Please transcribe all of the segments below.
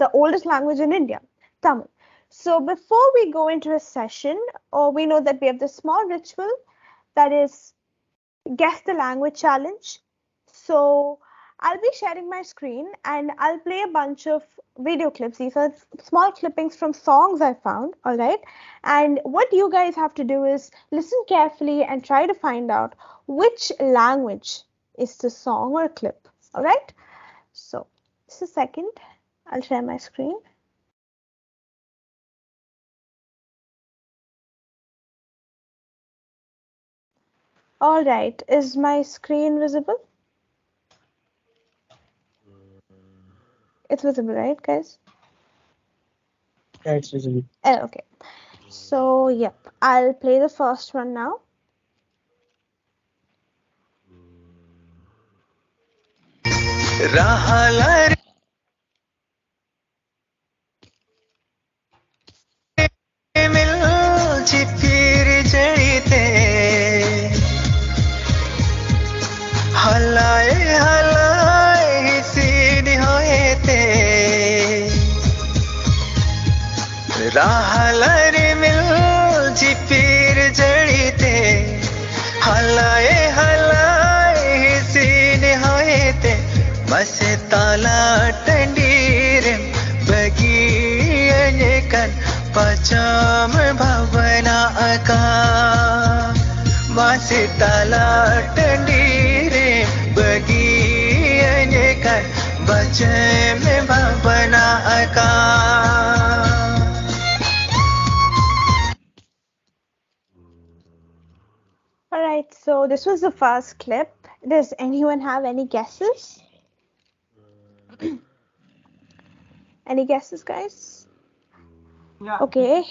the oldest language in India, Tamil. So before we go into a session, or we know that we have this small ritual that is guess the language challenge. So I'll be sharing my screen and I'll play a bunch of video clips. These are small clippings from songs I found, all right? And what you guys have to do is listen carefully and try to find out which language is the song or clip, all right? So just a second, I'll share my screen. All right, is my screen visible? It's visible, right, guys? Yeah, it's visible. Okay. So, yep, I'll play the first one now. Rahalar mil chipir jadite halaye halaye sid hoete rahalar mil chipir jadite halaye halaye sid hoete mase tala tandir bagiye kan pacham bhavana aka mase tala tandir bagiye kan pacham bhavana aka. All right, so this was the first clip. Does anyone have any guesses? Any guesses, guys? Yeah. Okay,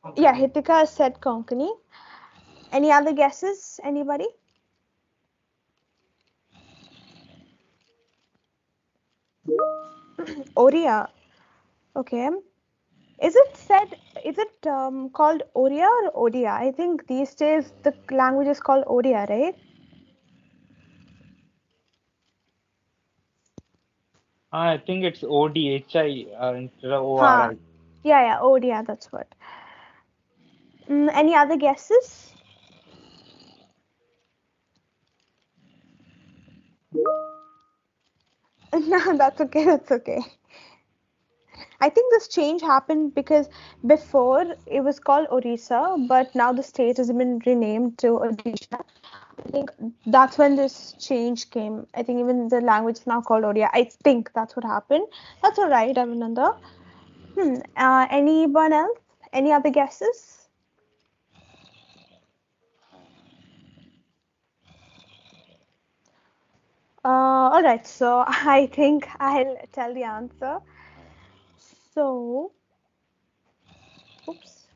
Hitika said Konkani. Any other guesses? Anybody? Oriya. Okay. Is it called Oriya or Odia? I think these days the language is called Odia, right? I think it's ODHI instead of Ha. ORI. Yeah, Odia, that's what. Any other guesses? No, that's okay, that's okay. I think this change happened because before it was called Orissa, but now the state has been renamed to Odisha. I think that's when this change came. I think even the language is now called Odia. I think that's what happened. That's all right, Avinanda. Anyone else? Any other guesses? All right, so I think I'll tell the answer. So, oops.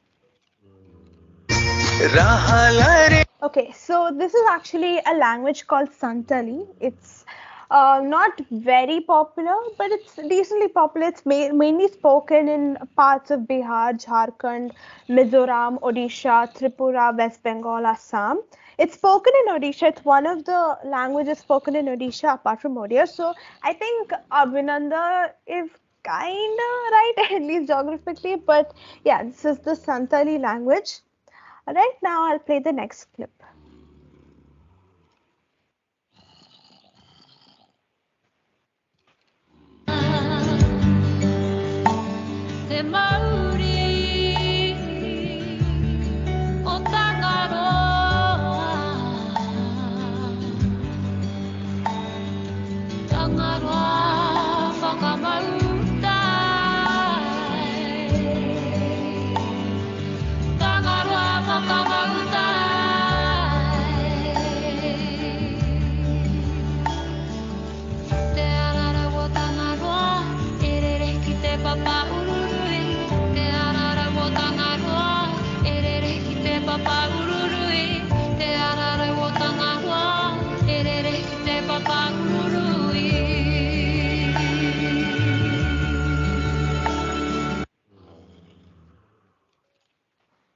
Okay, so this is actually a language called Santali. It's not very popular, but it's decently popular. It's mainly spoken in parts of Bihar, Jharkhand, Mizoram, Odisha, Tripura, West Bengal, Assam. It's spoken in Odisha. It's one of the languages spoken in Odisha apart from Odia. So I think Abhinanda is kinda right, at least geographically. But yeah, this is the Santali language. Right now, I'll play the next clip.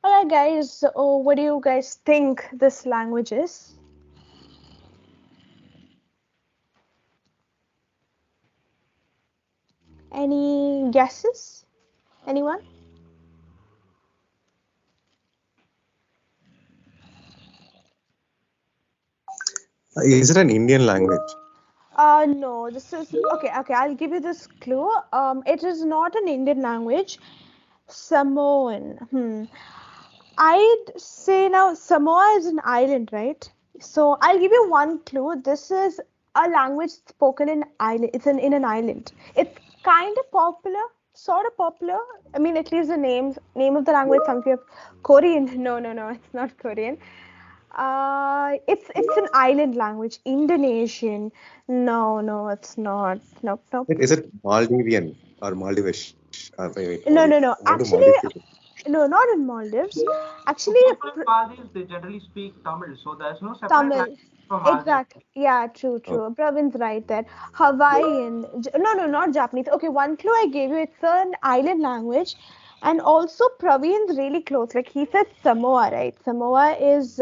Alright, guys, so what do you guys think this language is? Any Guesses? Anyone? Is it an Indian language? No, this is okay. I'll give you this clue. It is not an Indian language. Samoan. I'd say now Samoa is an island, right? So I'll give you one clue. This is a language spoken in island. It's in an island. It's kind of popular, sort of popular. I mean, at least the name of the language. Something of Korean. No, it's not Korean. It's an island language. Indonesian. No, it's not. Nope. Is it Maldivian or Maldivish? Wait, No. what do Actually, Maldives do? no, not in Maldives. Actually, People in Maldives, they generally speak Tamil, so there's no separate Tamil. language for Maldives. Exactly. Yeah, true. Pravin's right there. Hawaiian. No, not Japanese. Okay, one clue I gave you. It's an island language. And also Pravin's really close. Like he said Samoa, right? Samoa is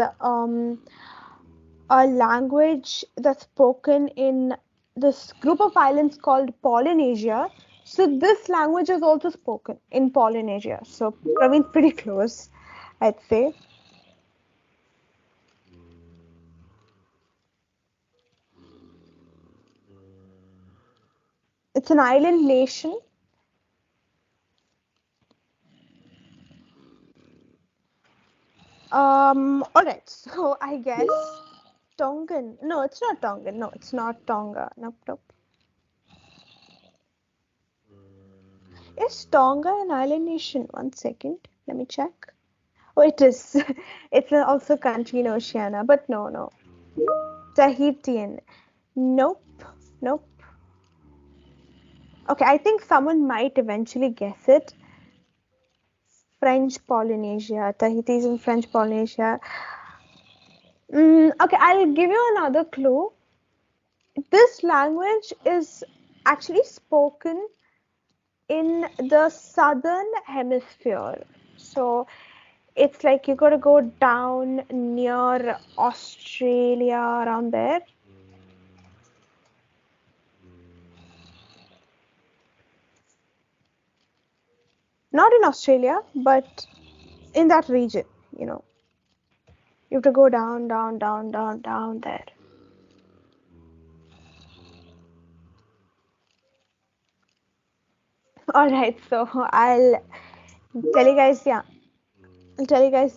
a language that's spoken in this group of islands called Polynesia. So this language is also spoken in Polynesia. So Pravin's pretty close, I'd say. It's an island nation. All right. So I guess Tongan. No, it's not Tongan. No, it's not Tonga. Nope. Is Tonga an island nation? 1 second. Let me check. Oh, it is. It's also a country in Oceania, but no. Tahitian. Nope. Okay, I think someone might eventually guess it. French Polynesia. Tahiti is in French Polynesia. Okay, I'll give you another clue. This language is actually spoken in the southern hemisphere. So it's like you gotta go down near Australia, around there. Not in Australia, but in that region, you know. You have to go down there. All right, so I'll tell you guys the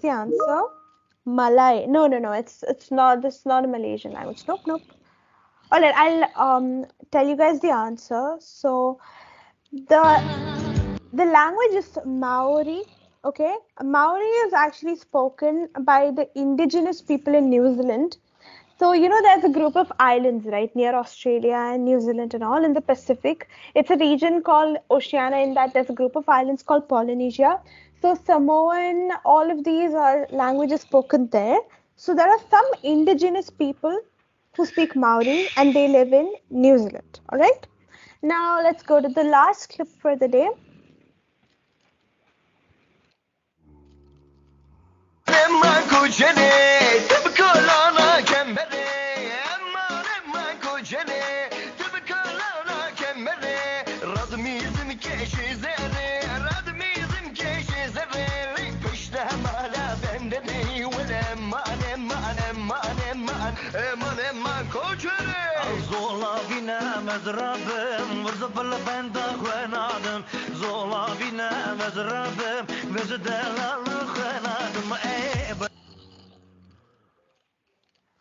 answer. Malay. No. It's not. This is not a Malaysian language. Nope. All right, I'll tell you guys the answer. So the language is Maori. Okay, Maori is actually spoken by the indigenous people in New Zealand. So, there's a group of islands, right, near Australia and New Zealand and all in the Pacific. It's a region called Oceania. In that there's a group of islands called Polynesia. So Samoan, all of these are languages spoken there. So there are some indigenous people who speak Maori and they live in New Zealand. All right. Now let's go to the last clip for the day.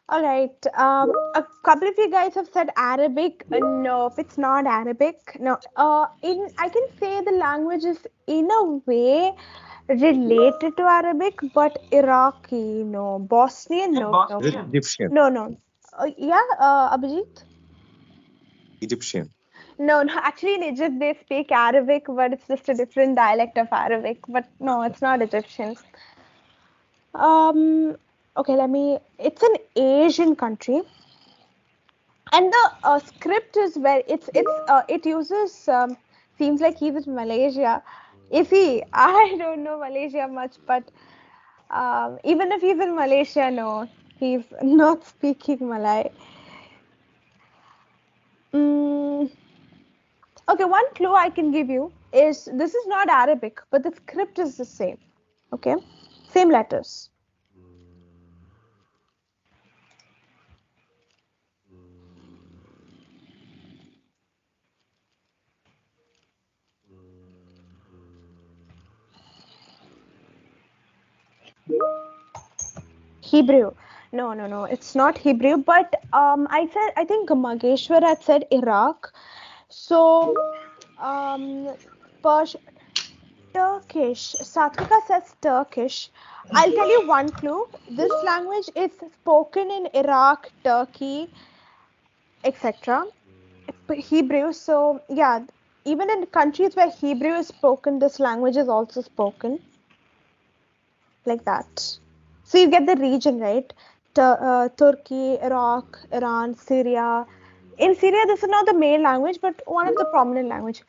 All right. A couple of you guys have said Arabic. No, if it's not Arabic, no. I can say the language is in a way related to Arabic, but Iraqi, no. Bosnian, no. Is it Egyptian? No. Abhijit? Egyptian. No. Actually, in Egypt, they speak Arabic, but it's just a different dialect of Arabic. But no, it's not Egyptian. Okay, it's an Asian country. And the script is it uses, seems like he's in Malaysia. Is he? I don't know Malaysia much, but even if he's in Malaysia, no, he's not speaking Malay. Okay, one clue I can give you. this is not Arabic, but the script is the same. Okay, same letters. Hebrew. No. It's not Hebrew, but I think Mageshwar had said Iraq. So, Persh, Turkish. Satvika says Turkish. I'll tell you one clue. This language is spoken in Iraq, Turkey, etc. Hebrew. So, yeah, even in countries where Hebrew is spoken, this language is also spoken like that. So you get the region, right? Turkey, Iraq, Iran, Syria. In Syria, this is not the main language, but one of the prominent language.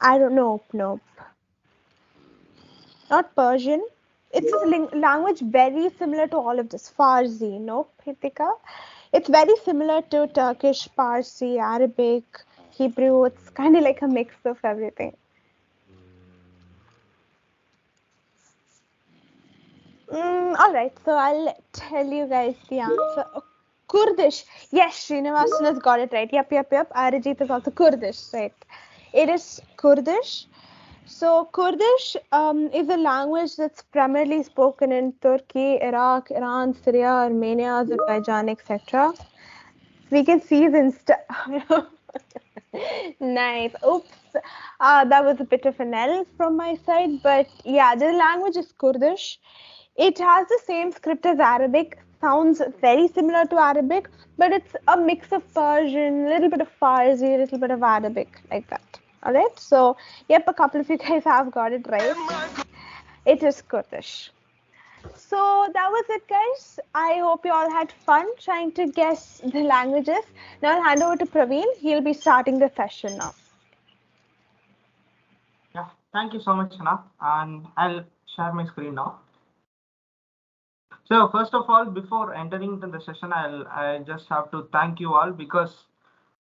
I don't know. Nope. Not Persian. It's a language very similar to all of this. Farsi. Nope, Hitika. It's very similar to Turkish, Parsi, Arabic, Hebrew. It's kind of like a mix of everything. All right, so I'll tell you guys the answer. Kurdish. Yes, Srinivasan has got it right. Yep. Arijit is also Kurdish, right? It is Kurdish. So Kurdish is a language that's primarily spoken in Turkey, Iraq, Iran, Syria, Armenia, Azerbaijan, etc. We can see the Nice. Oops. That was a bit of an L from my side, but yeah, the language is Kurdish. It has the same script as Arabic, sounds very similar to Arabic, but it's a mix of Persian, a little bit of Farsi, a little bit of Arabic, like that. All right. So, yep, a couple of you guys have got it right. It is Kurdish. So that was it, guys. I hope you all had fun trying to guess the languages. Now I'll hand over to Pravin. He'll be starting the session now. Yeah, thank you so much, Hannah. And I'll share my screen now. So first of all, before entering into the session, I just have to thank you all because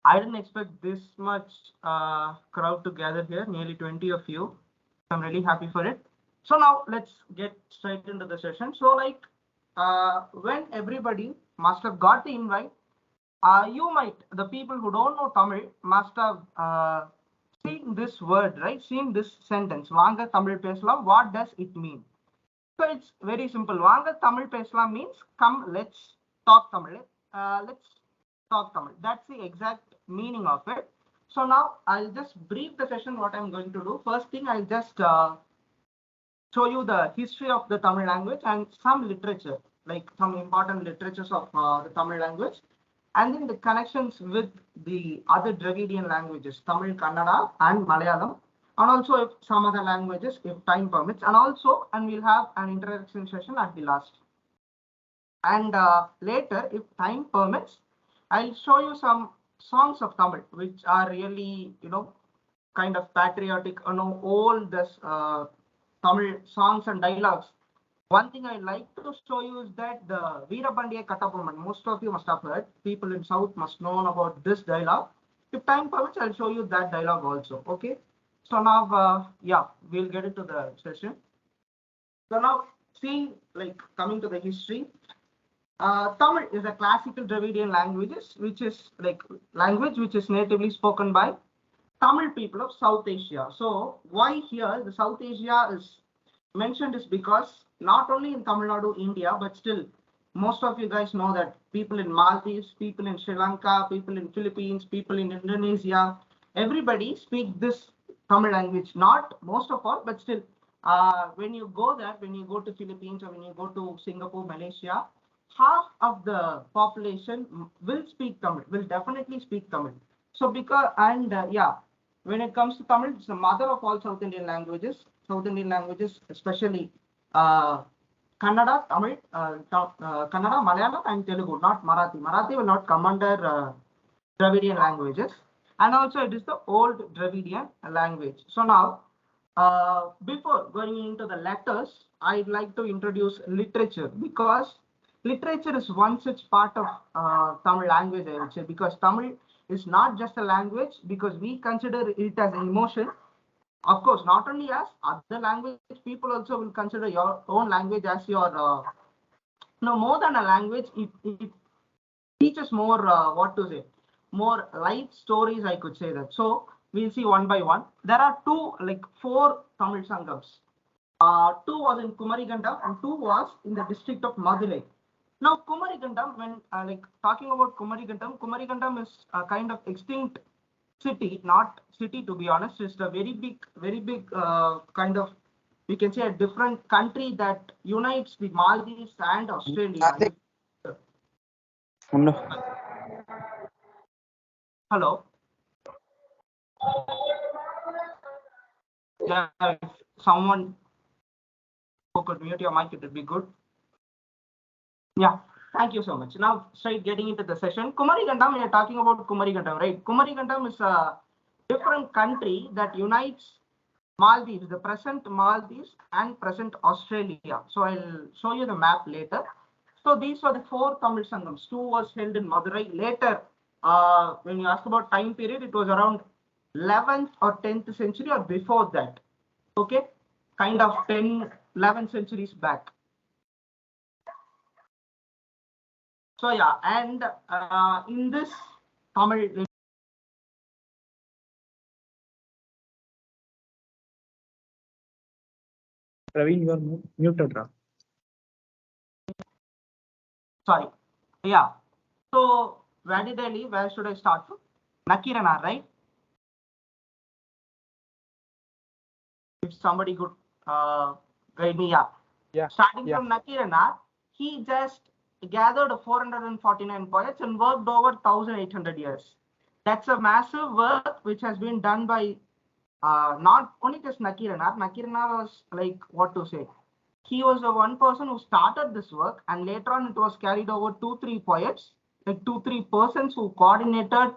I didn't expect this much crowd to gather here, nearly 20 of you. I'm really happy for it. So now let's get straight into the session. So like when everybody must have got the invite, the people who don't know Tamil must have seen this word, right? Seen this sentence, Vaanga Tamil Pesalam. What does it mean? So it's very simple. Vaanga Tamil Pesalam means come, let's talk Tamil. Let's talk Tamil. That's the exact meaning of it. So now I'll just brief the session what I'm going to do. First thing, I'll just show you the history of the Tamil language and some literature, like some important literatures of the Tamil language, and then the connections with the other Dravidian languages, Tamil, Kannada, and Malayalam, and also if some other languages, if time permits, and we'll have an introduction session at the last. And later, if time permits, I'll show you some songs of Tamil, which are really, kind of patriotic, all this Tamil songs and dialogues. One thing I like to show you is that the Veerapandiya Kattaboman, most of you must have heard, people in South must know about this dialogue. If time permits, I'll show you that dialogue also, okay? So now, we'll get into the session. So now, coming to the history, Tamil is a classical Dravidian language, which is natively spoken by Tamil people of South Asia. So why here the South Asia is mentioned is because not only in Tamil Nadu, India, but still most of you guys know that people in Maldives, people in Sri Lanka, people in Philippines, people in Indonesia, everybody speak this Tamil language. Not most of all, but still when you go there, when you go to Philippines or when you go to Singapore, Malaysia, half of the population will speak Tamil, will definitely speak Tamil. So because, when it comes to Tamil, it's the mother of all South Indian languages. South Indian languages, especially Kannada, Tamil, Kannada, Malayalam, and Telugu, not Marathi. Marathi will not come under Dravidian languages. And also it is the old Dravidian language. So now, before going into the letters, I'd like to introduce literature because literature is one such part of Tamil language, I would say, because Tamil is not just a language because we consider it as an emotion. Of course, not only as other language, people also will consider your own language as your, no, more than a language, it teaches more, what to say, more life stories, I could say that. So we'll see one by one. There are four Tamil Sangams. Two was in Kumarigandam and two was in the district of Madurai. Now, Kumarigandam, when talking about Kumarigandam is a kind of extinct city, not city to be honest. It's a very big kind of, we can say, a different country that unites the Maldives and Australia. Hello. Yeah, if someone who could mute your mic, it would be good. Yeah, thank you so much. Now, straight getting into the session. Kumarigandam, we are talking about Kumarigandam, right? Kumarigandam is a different country that unites Maldives, the present Maldives and present Australia. So I'll show you the map later. So these were the four Tamil Sangams. Two was held in Madurai. Later, when you ask about time period, it was around 11th or 10th century or before that. Okay, kind of 10, 11 centuries back. So yeah, and in this Tamil. Pravin, you are muted. Sorry. Yeah. So where did I leave? Where should I start from? Nakirana, right? If somebody could guide me, yeah. Starting from Nakirana, he just gathered 449 poets and worked over 1,800 years. That's a massive work which has been done by not only just Nakirana. Nakirana was like, what to say? He was the one person who started this work, and later on it was carried over 2-3 poets, like 2-3 persons who coordinated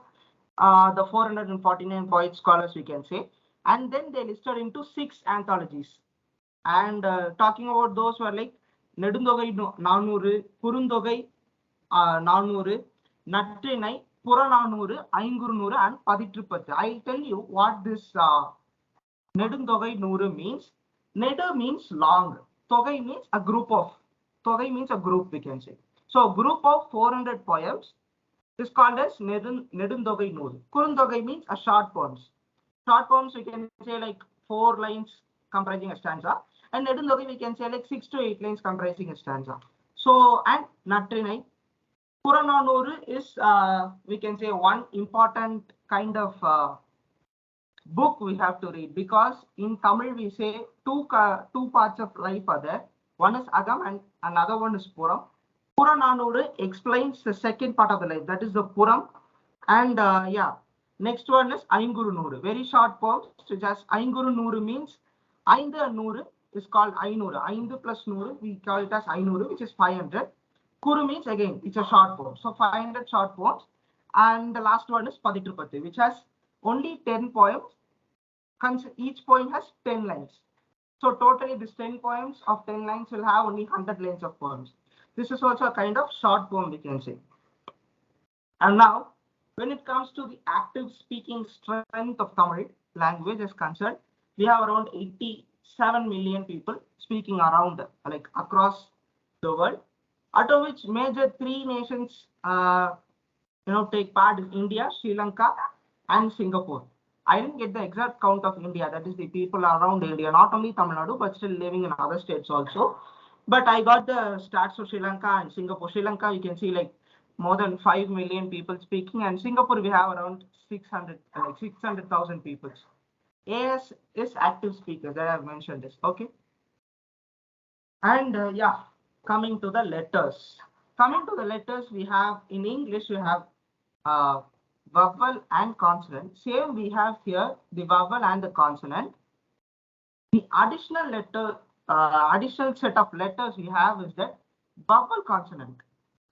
the 449 poet scholars, we can say, and then they listed into 6 anthologies. And talking about those were like Nedundogai 400, Kurundogai 400, Natrinai, Purananuru, Aingurnuru, and Paditripathu. I'll tell you what this Nedundogai Nuru means. Nedu means long. Togai means a group of. Togai means a group, we can say. So a group of 400 poems is called as Nedundogai Nuru. Kurundogai means a short poems. Short poems, we can say like 4 lines comprising a stanza. And Nedundogai, we can say like 6 to 8 lines comprising a stanza. So, and Natrinai. Purananuru is, we can say, one important kind of book we have to read, because in Tamil we say two parts of life are there. One is Agam and another one is Puram. Purananuru explains the second part of the life, that is the Puram. And next one is Ainguru Nuru, very short poem. So just Ainguru Nuru means Aindu and Nuru is called Ainuru. Aindu plus Nuru, we call it as Ainuru, which is 500. Kuru means again, it's a short poem. So 500 short poems. And the last one is Paditrupati, which has only 10 poems. Each poem has 10 lines. So totally these 10 poems of 10 lines will have only 100 lines of poems. This is also a kind of short poem, we can say. And now, when it comes to the active speaking strength of Tamil language is concerned, we have around 87 million people speaking around, like across the world, out of which major 3 nations take part in India, Sri Lanka, and Singapore. I didn't get the exact count of India, that is the people around India, not only Tamil Nadu, but still living in other states also. But I got the stats of Sri Lanka and Singapore. Sri Lanka, you can see like more than 5 million people speaking, and Singapore we have around 600,000 people. AS is active speakers that I have mentioned this, okay? And coming to the letters. We have in English, we have vowel and consonant. Same we have here, the vowel and the consonant. The additional set of letters we have is that vowel consonant.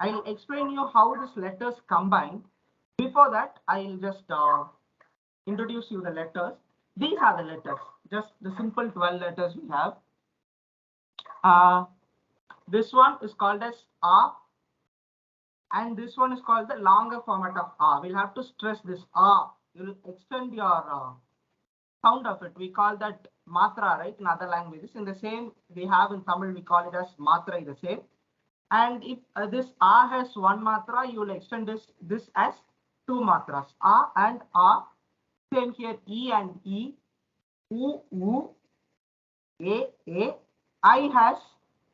I'll explain you how these letters combine. Before that, I'll just introduce you the letters. These are the letters, just the simple 12 letters we have. This one is called as A, and this one is called the longer format of A. We'll have to stress this A. You'll extend your sound of it. We call that matra, right? In other languages. In the same we have in Tamil, we call it as matra, the same. And if this a has one matra, you will extend this as two matras, a and a. Same here, e and e, u, a. I has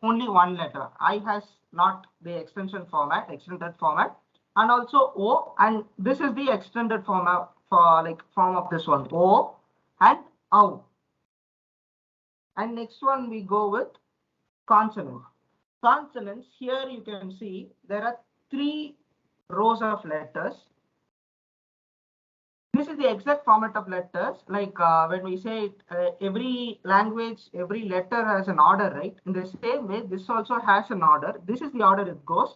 only one letter. I has not the extended format, and also o, and this is the extended format form of this one, o and ow. And next one we go with consonant. Consonants, here you can see there are 3 rows of letters. This is the exact format of letters. Like when we say every language, every letter has an order, right? In the same way, this also has an order. This is the order it goes.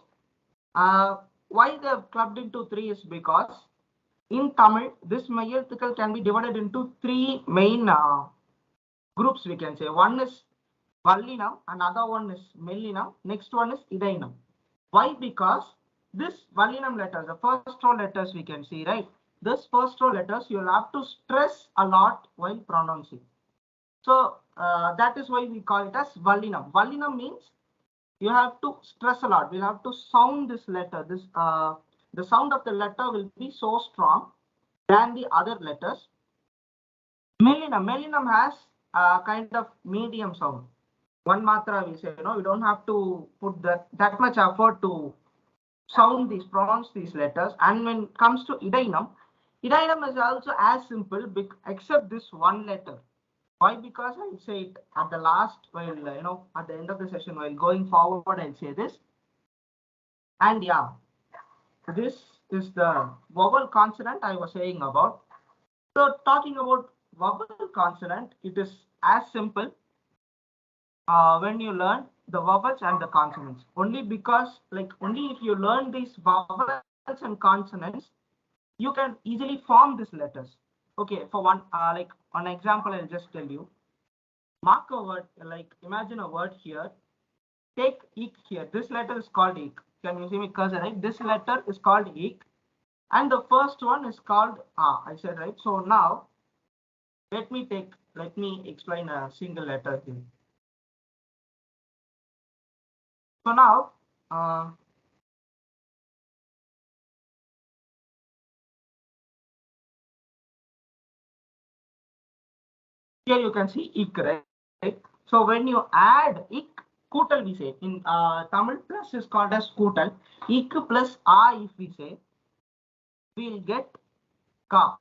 Why they have clubbed into 3 is because in Tamil, this mayalthikal can be divided into 3 main groups, we can say. One is Vallinam, another one is Mellinam, next one is Idainam. Why? Because this Vallinam letters, the first row letters we can see, right? This first row letters you'll have to stress a lot while pronouncing. So that is why we call it as Vallinam. Vallinam means you have to stress a lot. We'll have to sound this letter. The sound of the letter will be so strong than the other letters. Mellinam has a kind of medium sound. One matra we say, you don't have to put that much effort to pronounce these letters. And when it comes to Idainam is also as simple except this one letter. Why? Because I'll say it at the last, while at the end of the session, while going forward, I'll say this. And yeah, this is the vowel consonant I was saying about. So talking about vowel consonant, it is as simple when you learn the vowels and the consonants. Only because, only if you learn these vowels and consonants, you can easily form these letters. Okay, for one example, I'll just tell you. Mark a word, imagine a word here. Take ik here. This letter is called ik. Can you see me cursor, right? This letter is called ik. And the first one is called a. I said, right? So now, let me explain a single letter here. So now, here you can see ik, right? So when you add ik, kutal we say. In Tamil, plus is called as kutal. Ik plus a, if we say, we'll get ka.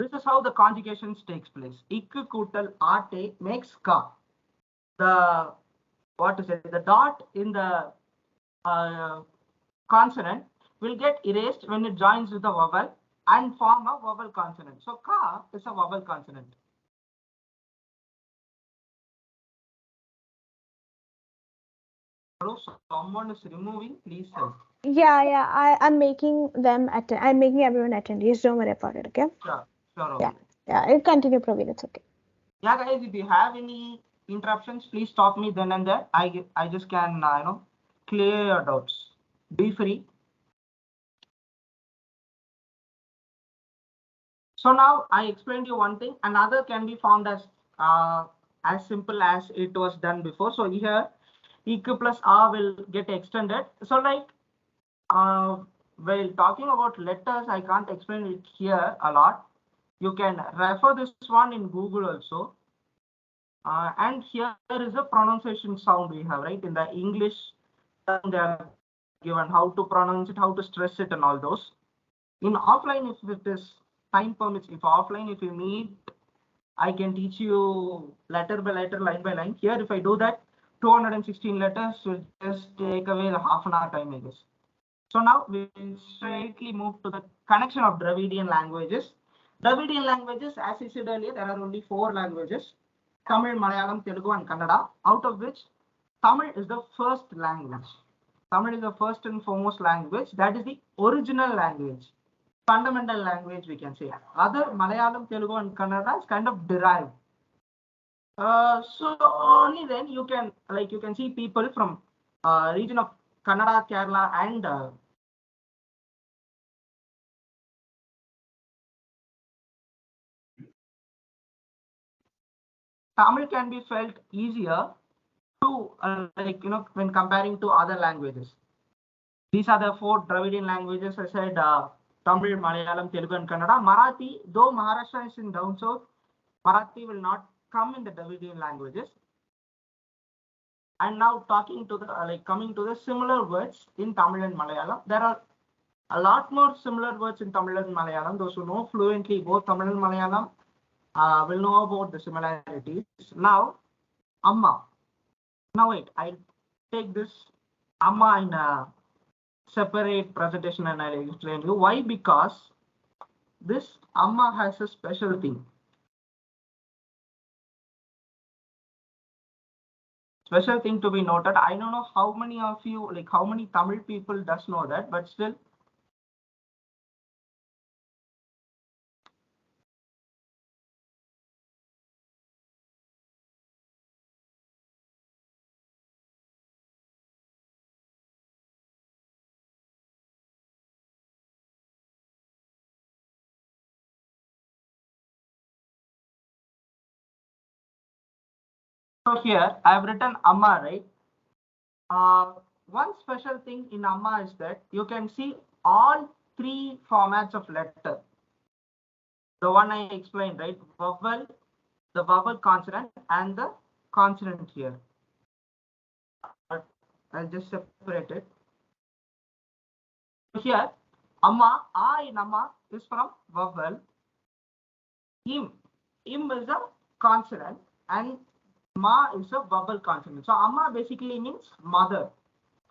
This is how the conjugations takes place. Ik kutal ate makes ka. The dot in the consonant will get erased when it joins with the vowel and form a vowel consonant. So ka is a vowel consonant. So someone is removing, please help. Yeah. I'm making them attend. I'm making everyone attendees. Don't worry about it, okay? Sure. Yeah. I'll continue, Pravin. It's okay. Yeah, guys. If you have any interruptions, please stop me then and there. I just can clear your doubts. Be free. So now I explained you one thing. Another can be found as simple as it was done before. So here, ik plus a will get extended. So while talking about letters, I can't explain it here a lot. You can refer this one in Google also. And here is a pronunciation sound we have, right? In the English, they are given how to pronounce it, how to stress it, and all those. In offline, if it is time permits, if you meet, I can teach you letter by letter, line by line. Here, if I do that, 216 letters will just take away half an hour time, I guess. So now we will straightly move to the connection of Dravidian languages. Dravidian languages, as I said earlier, there are only 4 languages: Tamil, Malayalam, Telugu, and Kannada, out of which Tamil is the first language. Tamil is the first and foremost language. That is the original language, fundamental language, we can say. Other Malayalam, Telugu, and Kannada is kind of derived. So only then you can see people from region of Kannada, Kerala, and Tamil can be felt easier to when comparing to other languages. These are the 4 Dravidian languages. I said Tamil, Malayalam, Telugu, and Kannada. Marathi, though Maharashtra is in down south, Marathi will not come in the Dravidian languages. And now talking to the coming to the similar words in Tamil and Malayalam, there are a lot more similar words in Tamil and Malayalam. Those who know fluently both Tamil and Malayalam will know about the similarities. Now, Amma. Now wait, I'll take this Amma in a separate presentation and I'll explain you why. Because this Amma has a special thing. Special thing to be noted. I don't know how many of you, how many Tamil people does know that, but still. So here I have written Amma, right? One special thing in Amma is that you can see all 3 formats of letter. The one I explained, right? Vowel, the vowel consonant, and the consonant here. I'll just separate it. Here, Amma, A in Amma is from vowel. Im is a consonant, and Ma is a vowel consonant. So Amma basically means mother.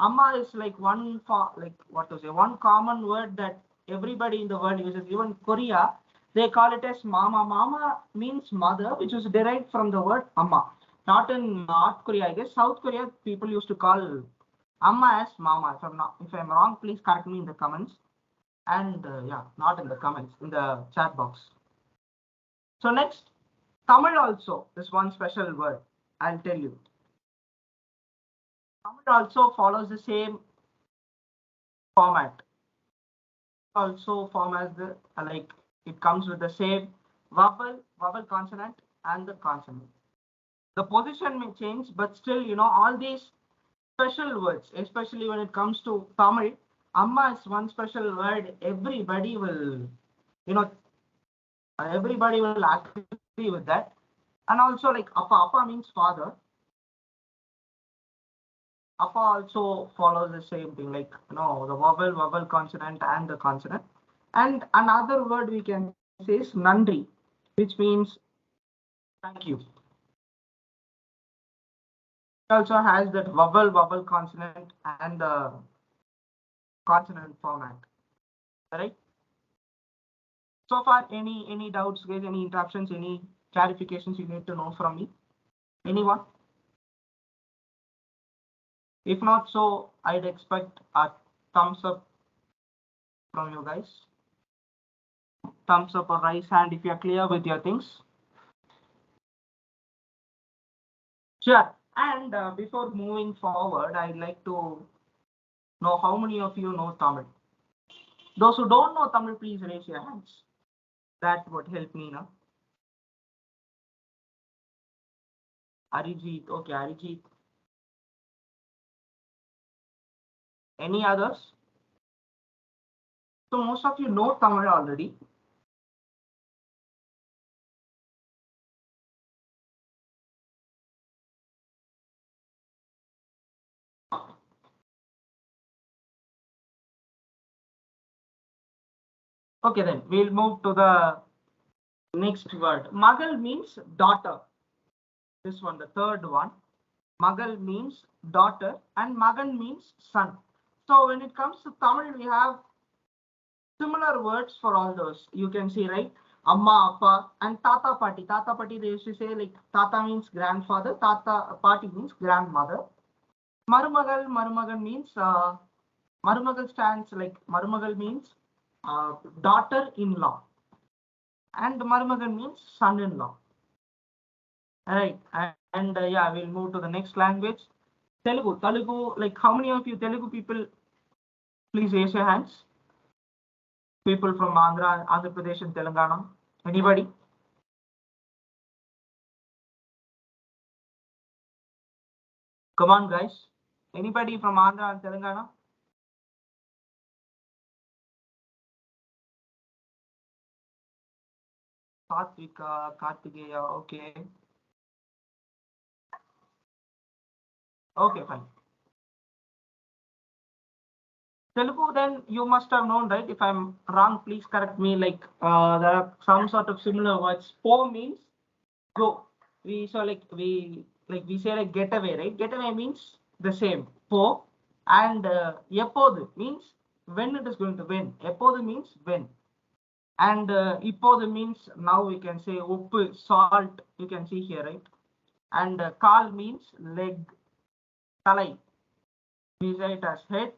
Amma is like one common word that everybody in the world uses. Even Korea, they call it as mama. Mama means mother, which is derived from the word Amma. Not in North Korea, I guess. South Korea, people used to call Amma as mama. If I'm wrong, please correct me in the comments. And not in the comments, in the chat box. So next, Tamil also is one special word. I'll tell you. Tamil also follows the same format. Also form as the it comes with the same vowel consonant, and the consonant. The position may change, but still, all these special words, especially when it comes to Tamil, Amma is one special word. Everybody will, everybody will agree with that. And also Appa means father. Appa also follows the same thing, the vowel consonant, and the consonant. And another word we can say is Nandri, which means thank you. It also has that vowel consonant, and the consonant format. Right? So far, any doubts, guys? Any interruptions? Any clarifications you need to know from me? Anyone? If not, so I'd expect a thumbs up from you guys. Thumbs up or raise hand if you're clear with your things. Sure. And before moving forward, I'd like to know how many of you know Tamil. Those who don't know Tamil, please raise your hands. That would help me now. Arijit, okay, Arijit. Any others? So most of you know Tamil already. Okay, then we'll move to the next word. Magal means daughter. This one, the third one. Magal means daughter, and Magan means son. So when it comes to Tamil, we have similar words for all those. You can see, right? Amma, Appa, and Tata Pati. Tata Pati, they used to say Tata means grandfather, Tata Pati means grandmother. Marumagal, Marumagan means Marumagal stands Marumagal means daughter-in-law, and Marumagan means son-in-law. All right, and we'll move to the next language. Telugu, how many of you Telugu people? Please raise your hands. People from Andhra Pradesh and Telangana. Anybody? Come on, guys. Anybody from Andhra and Telangana? Satvika, Kartikeya, okay. Okay, fine. Telugu, then you must have known, right? If I'm wrong, please correct me. Like there are some sort of similar words. Po means go. We say like get away, right? Get away means the same. Po and epodu means when it is going to when. Epodu means when. And ipodu means now we can say uppu, salt. You can see here, right? And kal means leg, talai. We say it as head.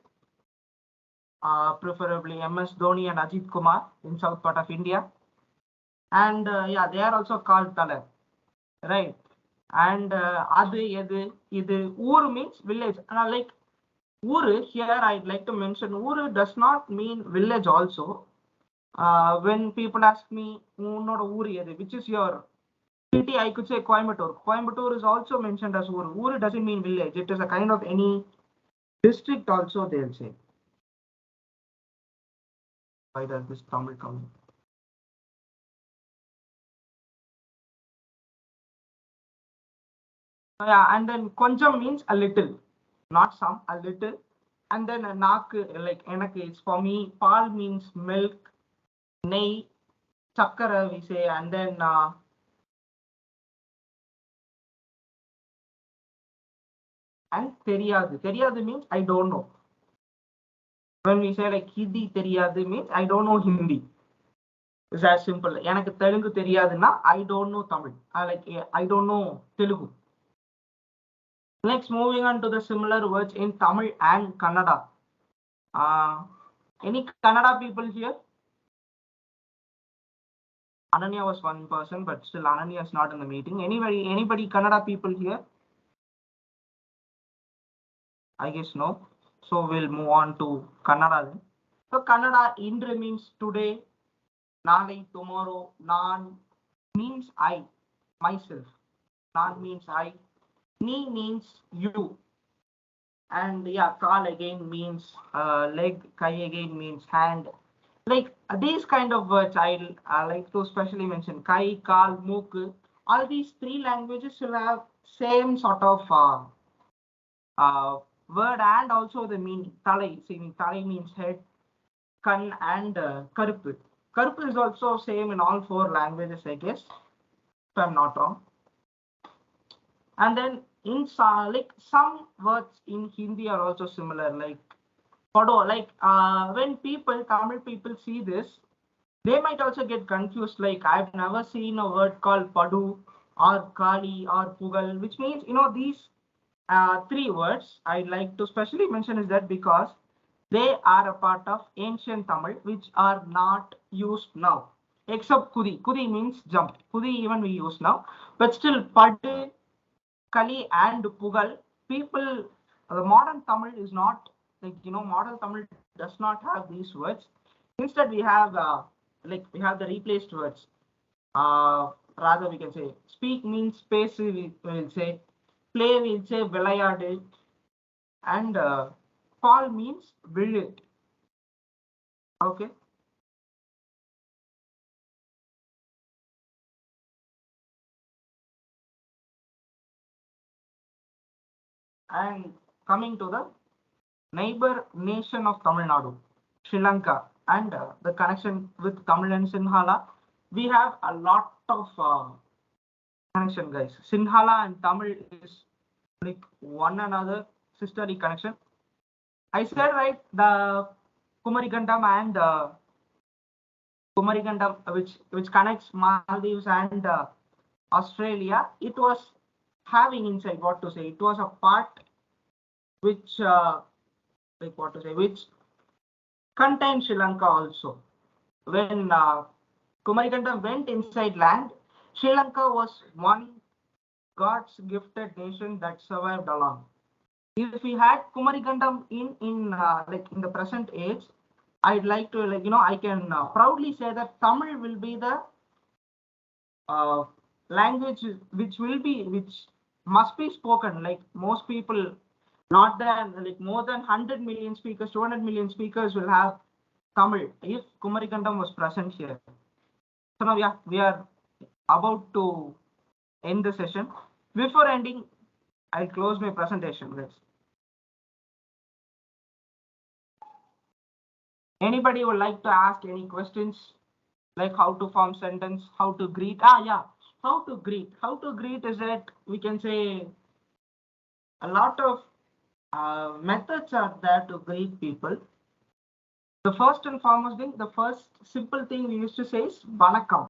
Preferably MS Dhoni and Ajit Kumar in south part of India. And yeah, they are also called Tala, right? And Adu, Edu, Idu, Ur means village. And like Ur, here I'd like to mention Ur does not mean village also. When people ask me, not Ur, which is your city, I could say Coimbatore. Coimbatore is also mentioned as Ur. Ur doesn't mean village. It is a kind of any district also, they'll say. Why does this Tamil come? Yeah, and then konjam means a little, not some, a little. And then nak, like enak, it's for me. Pal means milk, ney, chakkara we say, and then and theriyadu. Theriyadu means I don't know. When we say like Hindi theriyadu means I don't know Hindi. It's as simple. எனக்கு தெலுங்கு தெரியாதுன்னா I don't know Tamil. I don't know Telugu. Next, moving on to the similar words in Tamil and Kannada. Any Kannada people here? Ananya was one person, but still Ananya is not in the meeting. Anybody Kannada people here? I guess no. So we'll move on to Kannada then. So Kannada Indra means today, Nalai tomorrow, Nan means I, myself. Nan means I, Ni means you. And yeah, Kal again means leg, Kai again means hand. Like these kind of words I like to specially mention. Kai, Kal, Mook. All these three languages will have same sort of word and also the meaning. Talai, Talai means head, Kan and Karuppu. Karuppu is also same in all four languages, I guess, if I'm not wrong. And then in like some words in Hindi are also similar, like Pado. Like when Tamil people see this, they might also get confused. Like I've never seen a word called Padu or Kali or Pugal, which means these three words I'd like to specially mention is that because they are a part of ancient Tamil, which are not used now, except Kudi. Kudi means jump. Kudi even we use now, but still Padu, Kali, and Pugal. People, the modern Tamil is not like modern Tamil does not have these words. Instead, we have we have the replaced words. Rather, we can say speak means space. We will say play. We'll say vilayadu, and fall means visit. Okay. And coming to the neighbor nation of Tamil Nadu, Sri Lanka, and the connection with Tamil and Sinhala, we have a lot of connection, guys. Sinhala and Tamil is like one another sisterly connection. I said right, the Kumarigandam and Kumarigandam, which connects Maldives and Australia, it was having inside what to say. It was a part which which contained Sri Lanka also. When Kumarigandam went inside land, Sri Lanka was one God's gifted nation that survived along. If we had Kumarigandam in the present age, I'd like to I can proudly say that Tamil will be the language which must be spoken. Like most people, not than like more than 100 million speakers, 200 million speakers will have Tamil if Kumarikandam was present here. So now, yeah, we are about to end the session. Before ending, I'll close my presentation, guys. Anybody would like to ask any questions, like how to form sentence, how to greet? Yeah, how to greet. How to greet is that we can say a lot of methods are there to greet people. The first and foremost thing, the first simple thing we used to say is Vanakkam.